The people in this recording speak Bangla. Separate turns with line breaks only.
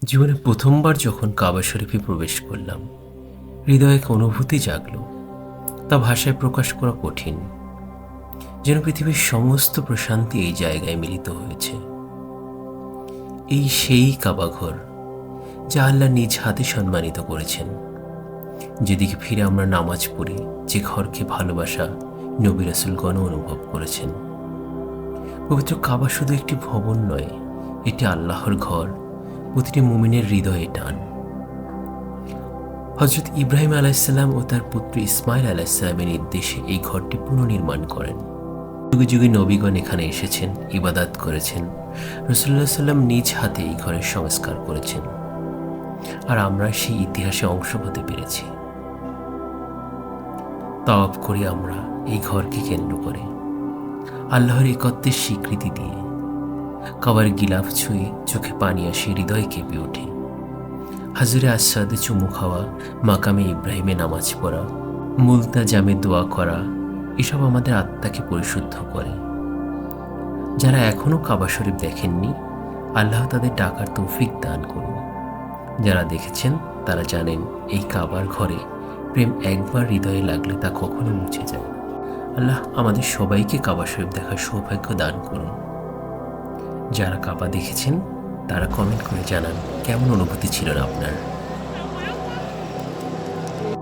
জীবনে প্রথমবার যখন কাবা শরীফে প্রবেশ করলাম, হৃদয়ে এক অনুভূতি জাগলো, তা ভাষায় প্রকাশ করা কঠিন। যেন পৃথিবীর সমস্ত প্রশান্তি এই জায়গায় মিলিত হয়েছে। এই সেই কাবাঘর যা আল্লাহ নিজ হাতে সম্মানিত করেছেন। যেদিকে ফিরে আমরা নামাজ পড়ি, যে ঘরকে ভালোবাসা নবী রাসূলগণ অনুভব করেছেন। পবিত্র কাবা শুধু একটি ভবন নয়, এটি আল্লাহর ঘর, প্রতিটি মুমিনের হৃদয়ে টান। হযরত ইব্রাহিম আলাইহিসসালাম ও তার পুত্র ইসমাইল আলাইহিসসালামের নির্দেশে এই ঘরটি পুনর্নির্মাণ করেন। যুগে যুগে নবীগণ এখানে এসেছেন, ইবাদত করেছেন। রাসূলুল্লাহ সাল্লাম নিজ হাতে এই ঘরের সংস্কার করেছেন, আর আমরা সেই ইতিহাসে অংশ হতে পেরেছি। তাওয়াফ করি আমরা এই ঘরকে কেন্দ্র করে, আল্লাহর একত্বের স্বীকৃতি দিয়ে। কাবার গিলাফ ছুঁয়ে চোখে পানি আসে, হৃদয় কেঁপে ওঠে। হাজরে আসসাদে চুমু খাওয়া, মাকামে ইব্রাহিমে নামাজ পড়া, মুলতাজামে দোয়া করা, এসব আমাদের আত্মাকে পরিশুদ্ধ করে। যারা এখনও কাবা শরীফ দেখেননি, আল্লাহ তাদের ডাকার তৌফিক দান করুন। যারা দেখেছেন তারা জানেন, এই কাবার ঘরে প্রেম একবার হৃদয়ে লাগলে তা কখনো মুছে যায় না। আল্লাহ আমাদের সবাইকে কাবা শরীফ দেখার সৌভাগ্য দান করুন। যারা কাবা দেখেছেন তারা কমেন্ট করে জানান কেমন অনুভূতি ছিল আপনার।